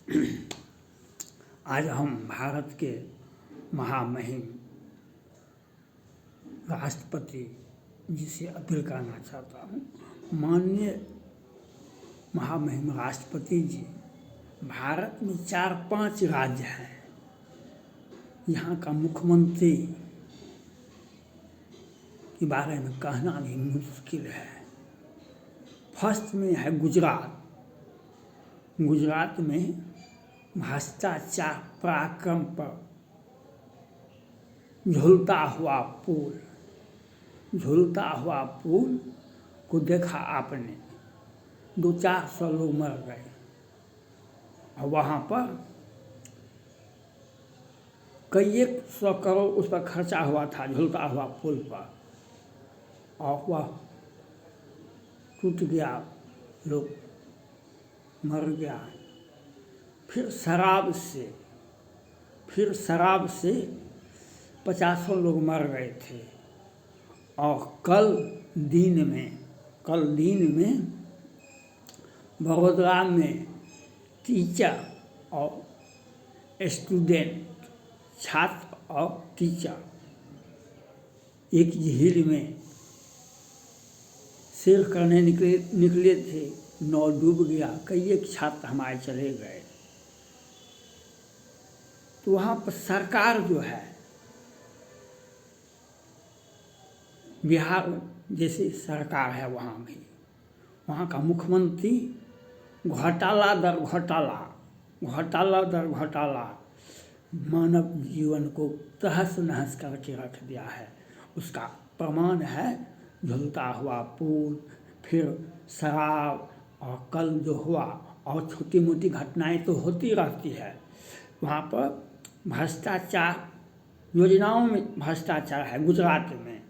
आज हम भारत के महामहिम राष्ट्रपति जी से अपील करना चाहता हूँ। माननीय महामहिम राष्ट्रपति जी, भारत में 4-5 राज्य हैं। यहाँ का मुख्यमंत्री के बारे में कहना भी मुश्किल है। फर्स्ट में है गुजरात। गुजरात में भ्रष्टाचार पराक्रम पर झूलता हुआ पुल को देखा आपने, 200-400 लोग मर गए और वहाँ पर कई 100 करोड़ उस पर खर्चा हुआ था झूलता हुआ पुल पर, और वह टूट गया, लोग मर गया। फिर शराब से 50 लोग मर गए थे। और कल दिन में बड़ौदा में टीचर और स्टूडेंट, छात्र और टीचर एक झील में सैर करने निकले थे, नाव डूब गया, कई एक छात्र हमारे चले गए। तो वहाँ पर सरकार जो है, बिहार जैसी सरकार है, वहाँ का मुख्यमंत्री घोटाला दर घोटाला मानव जीवन को तहस नहस करके रख दिया है। उसका प्रमाण है झूलता हुआ पुल, फिर शराब, और कल जो हुआ, और छोटी मोटी घटनाएं तो होती रहती है। वहाँ पर भ्रष्टाचार, योजनाओं में भ्रष्टाचार है। गुजरात में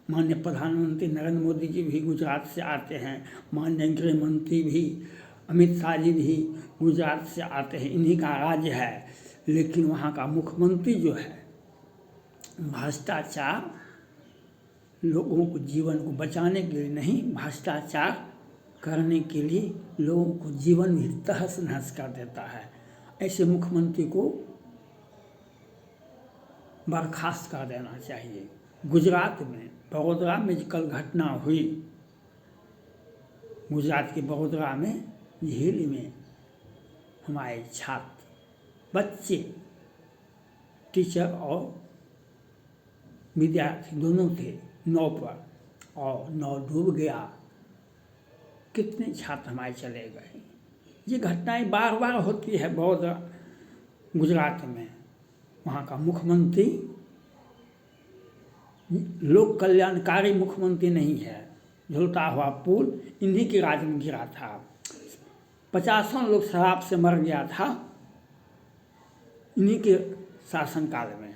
माननीय प्रधानमंत्री नरेंद्र मोदी जी भी गुजरात से आते हैं, माननीय गृह मंत्री भी अमित शाह जी भी गुजरात से आते हैं, इन्हीं का राज्य है। लेकिन वहाँ का मुख्यमंत्री जो है, भ्रष्टाचार, लोगों को जीवन को बचाने के लिए नहीं, भ्रष्टाचार करने के लिए लोगों को जीवन भी तहस नहस कर देता है। ऐसे मुख्यमंत्री को बर्खास्त कर देना चाहिए। गुजरात में बड़ौदा में कल घटना हुई, गुजरात के बड़ौदा में झील में हमारे छात्र, बच्चे, टीचर और विद्यार्थी दोनों थे नाव पर, और नाव डूब गया, कितने छात्र हमारे चले गए। ये घटनाएं बार बार होती है बड़ौदा, गुजरात में। वहाँ का मुख्यमंत्री लोक कल्याणकारी मुख्यमंत्री नहीं है। झूलता हुआ पुल इन्हीं के राज्य में गिरा था, 50 लोग शराब से मर गया था इन्हीं के शासनकाल में।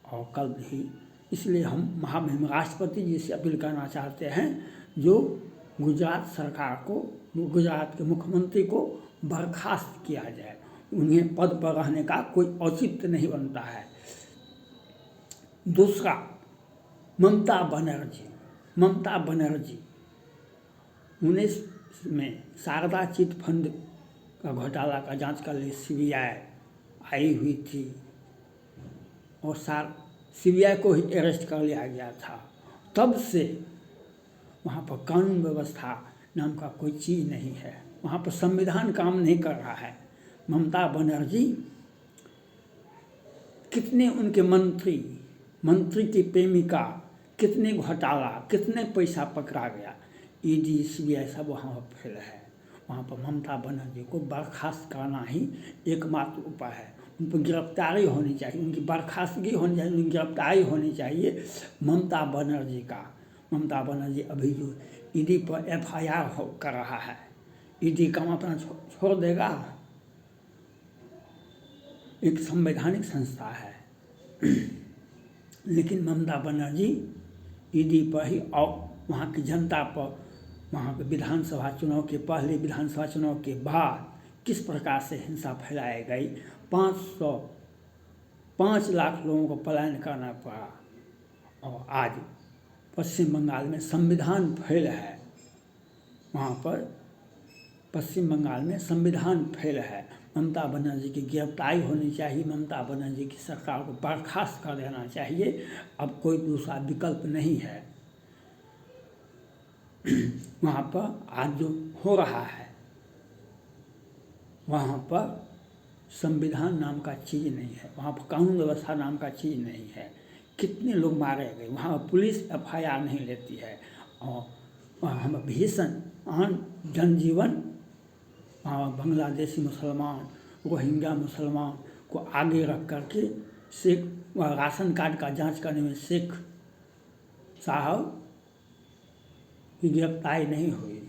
और कल भी, इसलिए हम महामहिम राष्ट्रपति जी से अपील करना चाहते हैं, जो गुजरात सरकार को, गुजरात के मुख्यमंत्री को बर्खास्त किया जाए। उन्हें पद पर रहने का कोई औचित्य नहीं बनता है। दूसरा, ममता बनर्जी 19 में शारदा चिट फंड का घोटाला का जांच कर लिए CBI आई हुई थी, और CBI को ही अरेस्ट कर लिया गया था। तब से वहाँ पर कानून व्यवस्था नाम का कोई चीज़ नहीं है, वहाँ पर संविधान काम नहीं कर रहा है। ममता बनर्जी, कितने उनके मंत्री की प्रेमिका, कितने घोटाला, कितने पैसा पकड़ा गया, ED CBI सब वहाँ पर फेल है। वहाँ पर ममता बनर्जी को बर्खास्त करना ही एकमात्र उपाय है। उन पर गिरफ्तारी होनी चाहिए, उनकी बर्खास्तगी होनी चाहिए, उनकी गिरफ्तारी होनी चाहिए ममता बनर्जी अभी जो ED पर FIR कर रहा है, ED काम अपना छोड़ देगा। एक संवैधानिक संस्था है लेकिन ममता बनर्जी ED पर ही, और वहाँ की जनता पर, वहाँ के विधानसभा चुनाव के पहले, विधानसभा चुनाव के बाद किस प्रकार से हिंसा फैलाई गई, 5 लाख लोगों को पलायन करना पड़ा। और आज पश्चिम बंगाल में संविधान फेल है, वहाँ पर पश्चिम बंगाल में संविधान फेल है। ममता बनर्जी की गिरफ्तारी होनी चाहिए, ममता बनर्जी की सरकार को बर्खास्त कर देना चाहिए। अब कोई दूसरा विकल्प नहीं है। वहाँ पर आज जो हो रहा है, वहाँ पर संविधान नाम का चीज़ नहीं है, वहाँ पर कानून व्यवस्था नाम का चीज़ नहीं है। कितने लोग मारे गए, वहाँ पुलिस FIR नहीं लेती है। और हम भीषण आन जनजीवन, वहाँ बांग्लादेशी मुसलमान, रोहिंग्या मुसलमान को आगे रख करके शेख राशन कार्ड का जांच करने में शेख साहब की गिरफ्तारी नहीं हुई,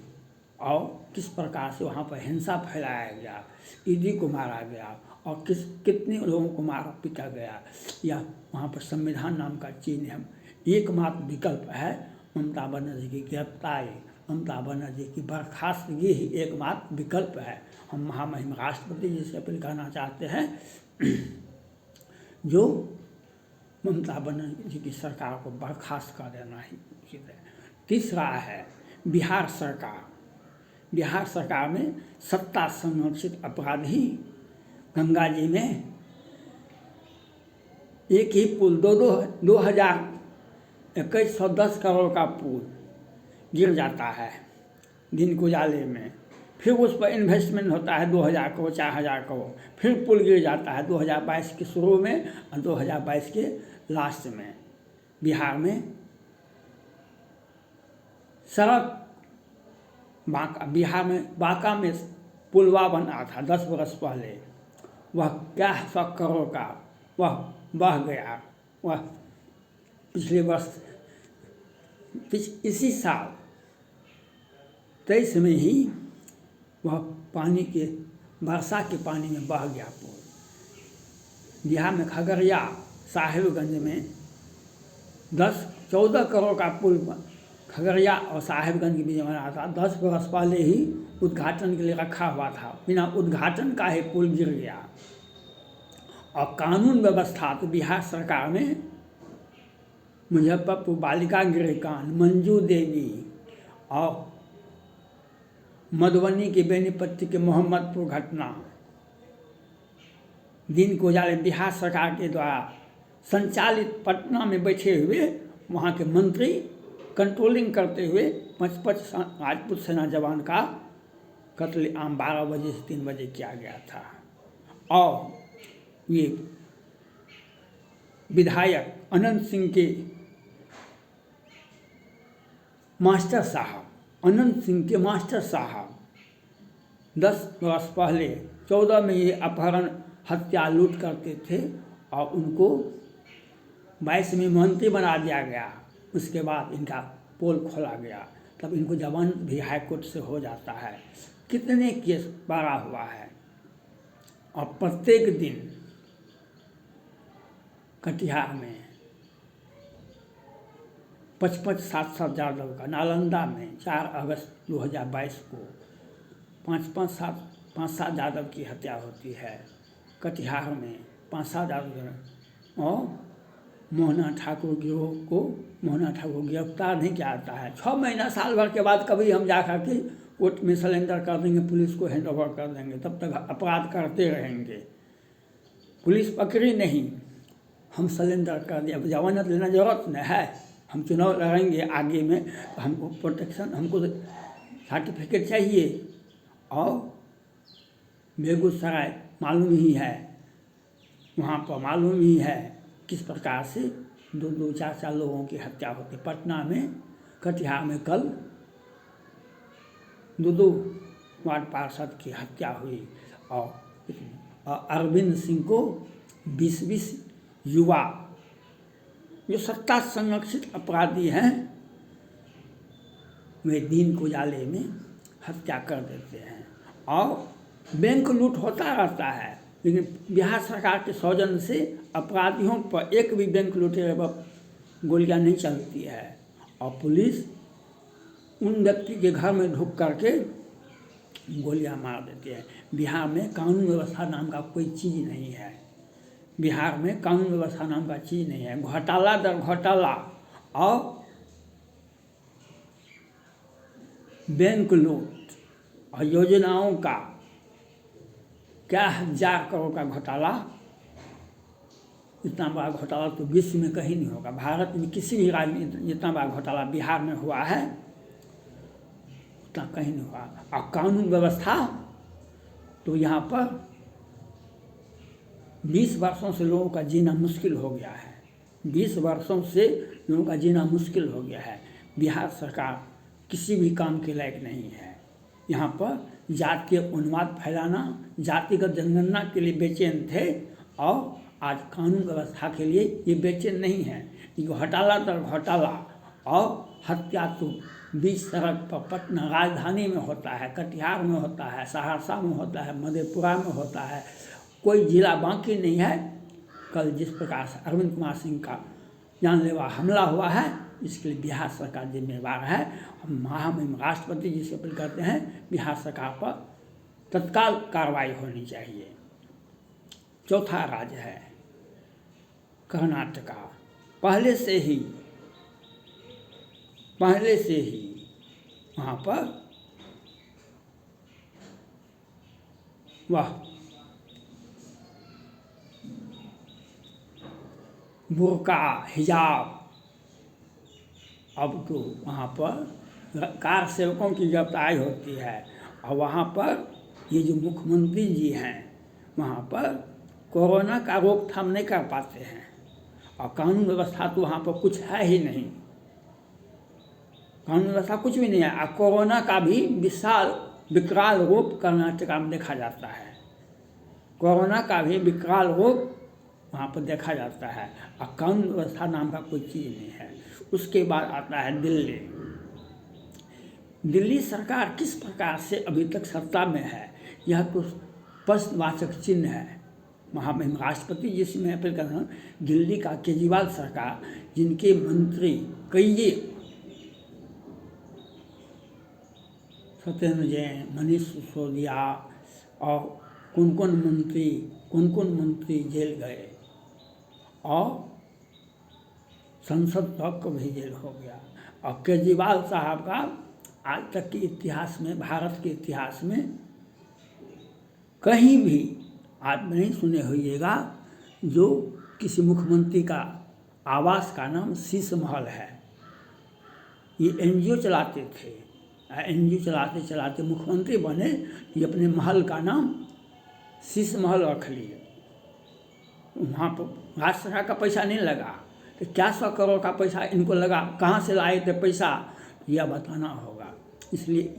और किस प्रकार से वहाँ पर हिंसा फैलाया गया, ईडी को मारा गया, और कितने लोगों को मारा पीटा गया। या वहाँ पर संविधान नाम का चीज़ नहीं। एकमात्र विकल्प है ममता बनर्जी की गिरफ्तारी, ममता बनर्जी की बर्खास्तगी ही एकमात्र विकल्प है। हम महामहिम राष्ट्रपति जी से अपील करना चाहते हैं जो ममता बनर्जी की सरकार को बर्खास्त कर देना ही उचित है। तीसरा है बिहार सरकार। बिहार सरकार में सत्ता संरक्षित अपराधी गंगा जी में एक ही पुल 2110 करोड़ का पुल गिर जाता है दिन को उजाले में, फिर उस पर इन्वेस्टमेंट होता है 2000 करोड़ 4000 करोड़, फिर पुल गिर जाता है 2022 के शुरू में और 2022 के लास्ट में। बिहार में सड़क बिहार में बांका में पुलवा बना था 10 बरस पहले, वह क्या 100 करोड़ का वह बह गया। वह पिछले वर्ष इसी साल 23 में ही वह पानी के वर्षा के पानी में बह गया पुल। बिहार में खगड़िया साहिबगंज में 14 करोड़ का पुल खगड़िया और साहिबगंज के बीच में बना था, 10 बरस पहले ही उद्घाटन के लिए रखा हुआ था, बिना उद्घाटन का ही पुल गिर गया। और कानून व्यवस्था तो बिहार सरकार में मुजफ्फरपुर बालिका गृह कांड, मंजू देवी और मधुबनी के बेनीपट्टी के मोहम्मदपुर घटना, दिन को उजाले बिहार सरकार के द्वारा संचालित पटना में बैठे हुए वहाँ के मंत्री कंट्रोलिंग करते हुए 55 राजपूत सेना जवान का कत्लेआम 12 बजे से 3 बजे किया गया था। और ये विधायक अनंत सिंह के मास्टर साहब 10 वर्ष पहले 14 में ये अपहरण हत्या लूट करते थे और उनको 22 में मंत्री बना दिया गया। उसके बाद इनका पोल खोला गया, तब इनको जमानत भी हाई कोर्ट से हो जाता है। कितने केस बड़ा हुआ है। और प्रत्येक दिन कटिहार में 55-7 यादव का, नालंदा में 4 अगस्त 2022 को 5-7 यादव की हत्या होती है। कटिहार में 5-7 यादव और मोहना ठाकुर को गिरफ्तार नहीं किया जाता है। 6 महीना साल भर के बाद कभी हम जा कर के कोर्ट में सरेंडर कर देंगे, पुलिस को हैंड ओवर कर देंगे, तब तक अपराध करते रहेंगे। पुलिस पकड़ी नहीं, हम सरेंडर कर दिया, जमानत लेना जरूरत नहीं है। हम चुनाव लड़ेंगे आगे में तो हमको प्रोटेक्शन, हमको सर्टिफिकेट चाहिए। और बेगूसराय मालूम ही है, वहाँ पर मालूम ही है किस प्रकार से 2-2, 4-4 लोगों की हत्या होती। पटना में, कटिहार में कल 2 वार्ड पार्षद की हत्या हुई। और अरविंद सिंह को 20 युवा जो सत्ता संरक्षित अपराधी हैं वे दिन को उजाले में हत्या कर देते हैं। और बैंक लूट होता रहता है, लेकिन बिहार सरकार के सौजन्य से अपराधियों पर एक भी बैंक लूटे पर गोलियां नहीं चलती है। और पुलिस उन व्यक्ति के घर में ढुक करके गोलियां मार देती है। बिहार में कानून व्यवस्था नाम का कोई चीज़ नहीं है। बिहार में कानून व्यवस्था नाम का चीज़ नहीं है। घोटाला दर घोटाला और बैंक लूट और योजनाओं का क्या 1000 करोड़ का घोटाला, इतना बड़ा घोटाला तो विश्व में कहीं नहीं होगा। भारत में किसी भी राज्य में जितना बड़ा घोटाला बिहार में हुआ है उतना कहीं नहीं हुआ। और कानून व्यवस्था तो यहाँ पर 20 वर्षों से लोगों का जीना मुश्किल हो गया है। 20 वर्षों से लोगों का जीना मुश्किल हो गया है। बिहार सरकार किसी भी काम के लायक नहीं है। यहाँ पर जातीय उन्माद फैलाना, जातिगत जनगणना के लिए बेचैन थे और आज कानून व्यवस्था के लिए ये बेचैन नहीं है। घोटाला तर घोटाला और हत्या तो बीच सड़क पर पटना राजधानी में होता है, कटिहार में होता है, सहरसा में होता है, मधेपुरा में होता है, कोई जिला बाकी नहीं है। कल जिस प्रकार से अरविंद कुमार सिंह का जानलेवा हमला हुआ है, इसके लिए बिहार सरकार जिम्मेवार है। हम महामहिम राष्ट्रपति जी से अपील करते हैं बिहार सरकार पर तत्काल कार्रवाई होनी चाहिए। चौथा राज्य है कर्नाटका। पहले से ही वहाँ पर वह बुर्का हिजाब, अब तो वहाँ पर कार सेवकों की गिरफ्तारी होती है और वहाँ पर ये जो मुख्यमंत्री जी हैं वहाँ पर कोरोना का रोकथाम नहीं कर पाते हैं और कानून व्यवस्था तो वहाँ पर कुछ है ही नहीं। कानून व्यवस्था कुछ भी नहीं है और कोरोना का भी विकराल रूप कर्नाटका में देखा जाता है। कोरोना का भी विकराल रूप वहाँ पर देखा जाता है और कानून व्यवस्था नाम का कोई चीज़ नहीं है। उसके बाद आता है दिल्ली। दिल्ली सरकार किस प्रकार से अभी तक सत्ता में है, यह तो प्रश्नवाचक चिन्ह है। महामहिम राष्ट्रपति जिसमें अपील कर रहा हूँ, दिल्ली का केजरीवाल सरकार, जिनके मंत्री कई सत्येंद्र जैन, मनीष सिसोदिया और कौन कौन मंत्री जेल गए और संसद तक भी जेल हो गया। और केजरीवाल साहब का आज तक के इतिहास में, भारत के इतिहास में कहीं भी आप नहीं सुने होइएगा जो किसी मुख्यमंत्री का आवास का नाम शीश महल है। ये एनजीओ चलाते थे, एनजीओ चलाते चलाते मुख्यमंत्री बने, ये अपने महल का नाम शीश महल रख लिए। वहाँ पर राज्य सरकार का पैसा नहीं लगा, तो क्या 100 करोड़ का पैसा इनको लगा, कहाँ से लाए थे पैसा, यह बताना होगा। इसलिए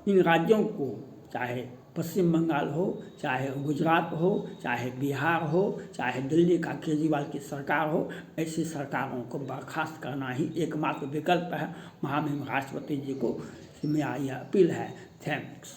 इन राज्यों को, चाहे पश्चिम बंगाल हो, चाहे गुजरात हो, चाहे बिहार हो, चाहे दिल्ली का केजरीवाल की सरकार हो, ऐसी सरकारों को बर्खास्त करना ही एकमात्र विकल्प है। महामहिम राष्ट्रपति जी को मेरा यह अपील है। थैंक्स।